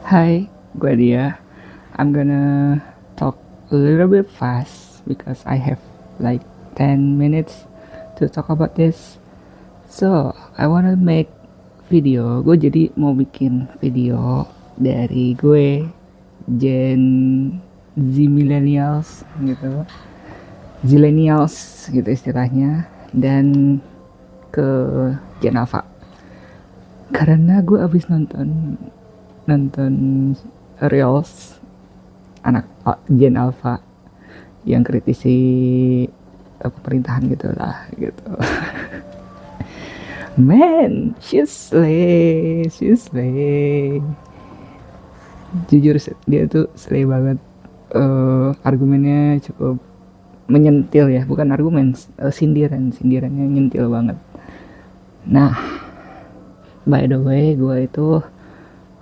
Hi, gue Dia. I'm gonna talk a little bit fast because I have like 10 minutes to talk about this. So, I wanna make video. Gue jadi mau bikin video dari gue Gen Z Millennials gitu. Zillennials gitu istilahnya, dan ke Gen Alpha. Karena gue abis nonton nonton Reels anak Gen Alpha yang kritisi pemerintahan gitulah gitu. Man, she's slay. Jujur dia tuh slay banget. Argumennya cukup menyentil ya, bukan argumen, sindirannya nyentil banget. Nah, by the way, gue itu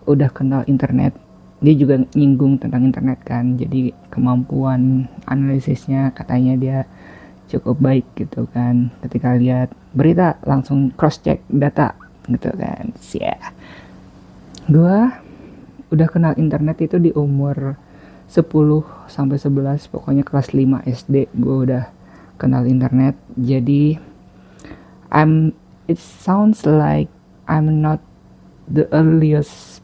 udah kenal internet. Dia juga nyinggung tentang internet kan, jadi kemampuan analisisnya katanya dia cukup baik gitu kan. Ketika lihat berita langsung cross check data gitu kan. Yeah. Gue udah kenal internet itu di umur 10 sampai 11, pokoknya kelas 5 SD gue udah kenal internet. Jadi it sounds like I'm not the earliest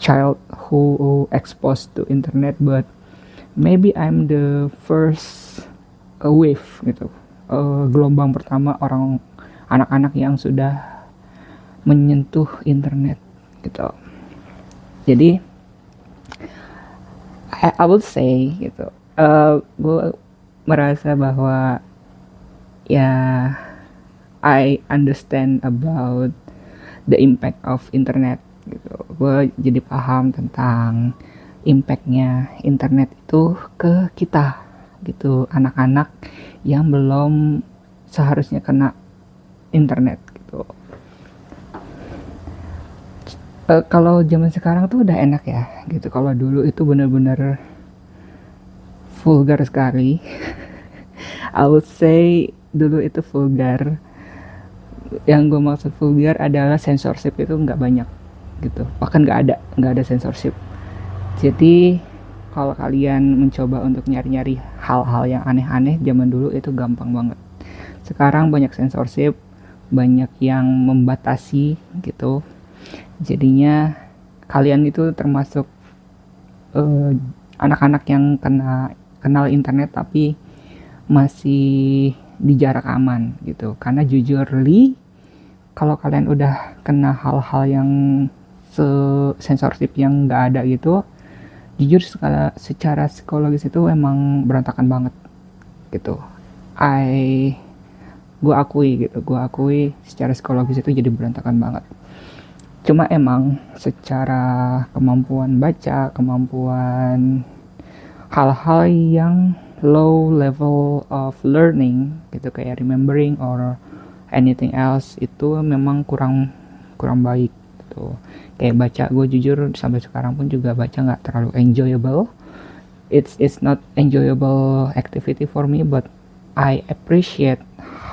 child who exposed to internet, but maybe I'm the first wave gitu, gelombang pertama orang anak-anak yang sudah menyentuh internet gitu. Jadi I would say gitu, gue merasa bahwa ya I understand about the impact of internet gitu. Gue jadi paham tentang impactnya internet itu ke kita gitu, anak-anak yang belum seharusnya kena internet gitu. Kalau zaman sekarang tuh udah enak ya gitu. Kalau dulu itu bener-bener vulgar sekali. I would say dulu itu vulgar. Yang gue maksud vulgar adalah censorship itu nggak banyak gitu, bahkan nggak ada censorship. Jadi kalau kalian mencoba untuk nyari-nyari hal-hal yang aneh-aneh zaman dulu itu gampang banget. Sekarang banyak censorship, banyak yang membatasi gitu. Jadinya kalian itu termasuk anak-anak yang kenal internet tapi masih di jarak aman gitu. Karena jujurly kalau kalian udah kena hal-hal yang sensorship yang nggak ada gitu, jujur secara psikologis itu emang berantakan banget gitu. Gue akui secara psikologis itu jadi berantakan banget. Cuma emang secara kemampuan baca, kemampuan hal-hal yang low level of learning gitu, kayak remembering or anything else, itu memang kurang baik gitu. Kayak baca, gue jujur sampai sekarang pun juga baca nggak terlalu enjoyable. It's not enjoyable activity for me, but I appreciate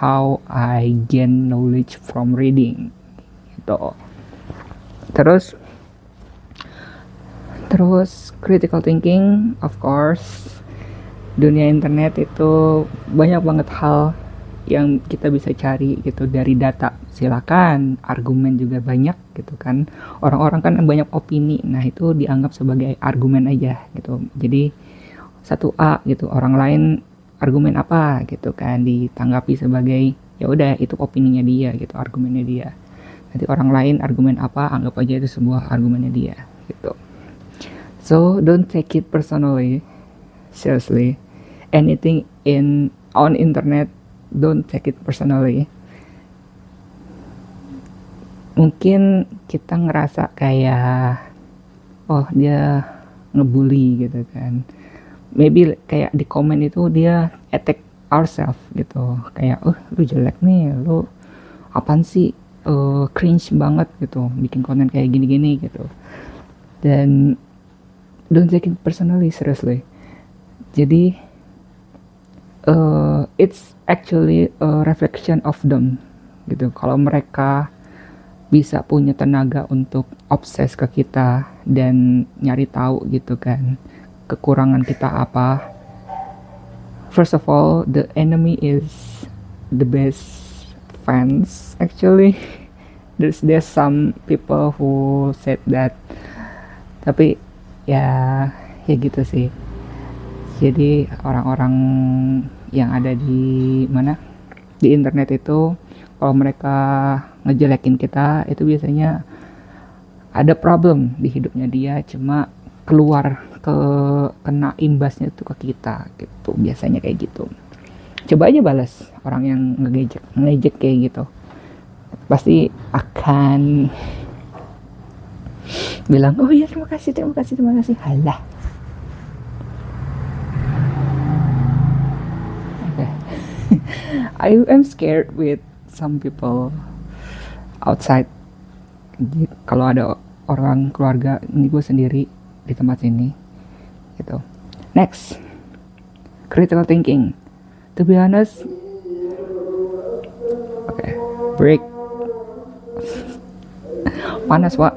how I gain knowledge from reading gitu. Terus critical thinking, of course. Dunia internet itu banyak banget hal yang kita bisa cari gitu dari data. Silakan, argumen juga banyak gitu kan. Orang-orang kan banyak opini. Nah, itu dianggap sebagai argumen aja gitu. Jadi 1A gitu, orang lain argumen apa gitu kan, ditanggapi sebagai ya udah itu opininya dia gitu, argumennya dia. Nanti orang lain argumen apa, anggap aja itu sebuah argumennya dia gitu. So don't take it personally, seriously. Anything on internet, don't take it personally. Mungkin kita ngerasa kayak oh dia ngebully gitu kan. Maybe kayak di komen itu dia attack ourselves gitu. Kayak lu jelek nih, lu apaan sih, cringe banget gitu bikin konten kayak gini-gini gitu. Dan don't take it personally, seriously. Jadi it's actually a reflection of them gitu. Kalau mereka bisa punya tenaga untuk obses ke kita dan nyari tahu gitu kan kekurangan kita apa. First of all, the enemy is the best fans actually. There's some people who said that, tapi ya gitu sih. Jadi orang-orang yang ada di mana di internet itu kalau mereka ngejelekin kita itu biasanya ada problem di hidupnya dia, cuma keluar kena imbasnya itu ke kita gitu, biasanya kayak gitu. Coba aja balas orang yang ngejek kayak gitu, pasti akan bilang oh iya terima kasih halah. Okay. I am scared with some people outside. Kalau ada orang keluarga, ini gue sendiri di tempat ini gitu. Next, critical thinking. To be honest, okay, break. Panas, Wak.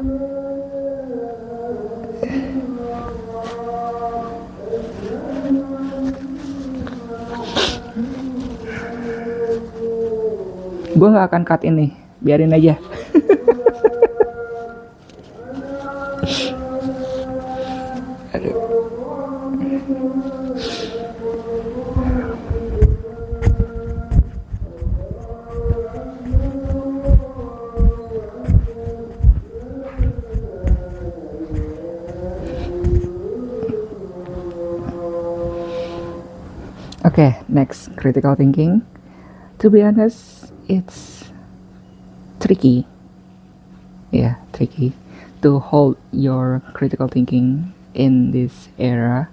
Gue gak akan cut ini, biarin aja. Aduh. Okay, next, critical thinking. To be honest, it's tricky. Yeah, tricky to hold your critical thinking in this era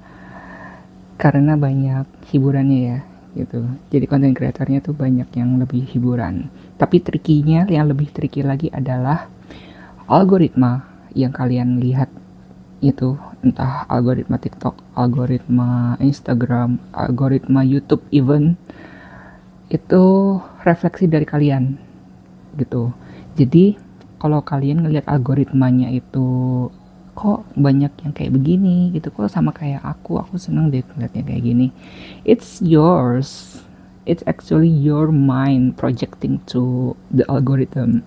karena banyak hiburannya ya gitu. Jadi konten kreatornya tuh banyak yang lebih hiburan. Tapi trikinya yang lebih tricky lagi adalah algoritma yang kalian lihat itu, entah algoritma TikTok, algoritma Instagram, algoritma YouTube even, itu refleksi dari kalian gitu. Jadi kalau kalian ngelihat algoritmanya itu kok banyak yang kayak begini gitu, kok sama kayak aku seneng deh ngeliatnya kayak gini, it's yours, it's actually your mind projecting to the algorithm.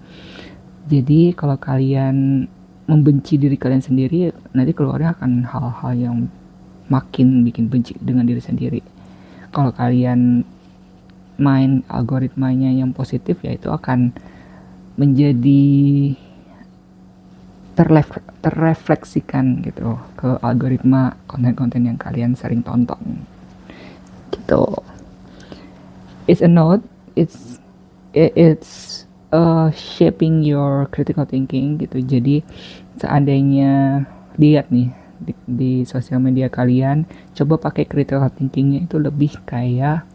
Jadi kalau kalian membenci diri kalian sendiri, nanti keluarnya akan hal-hal yang makin bikin benci dengan diri sendiri. Kalau kalian main algoritmanya yang positif, ya itu akan menjadi terrefleksikan gitu ke algoritma konten-konten yang kalian sering tonton gitu. It's a note, it's shaping your critical thinking gitu. Jadi seandainya lihat nih di sosial media kalian, coba pakai critical thinkingnya itu lebih kayak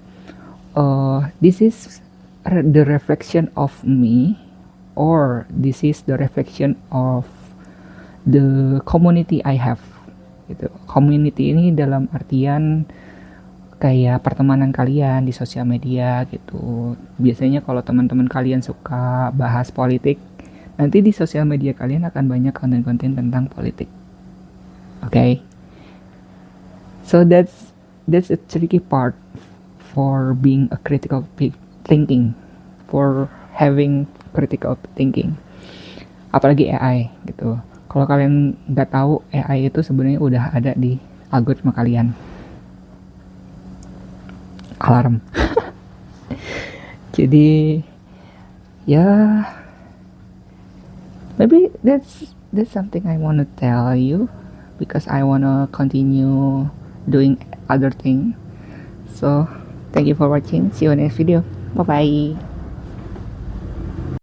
this is the reflection of me, or this is the reflection of the community I have gitu. Community ini dalam artian kayak pertemanan kalian di sosial media gitu. Biasanya kalau teman-teman kalian suka bahas politik, nanti di sosial media kalian akan banyak konten-konten tentang politik. Okay? So that's a tricky part for being a critical thinking, for having critical thinking. Apalagi AI gitu. Kalau kalian nggak tahu, AI itu sebenarnya udah ada di algoritma kalian. Alarm. Jadi ya, maybe that's something I want to tell you, because I want to continue doing other thing. So thank you for watching. See you in the next video. Bye bye.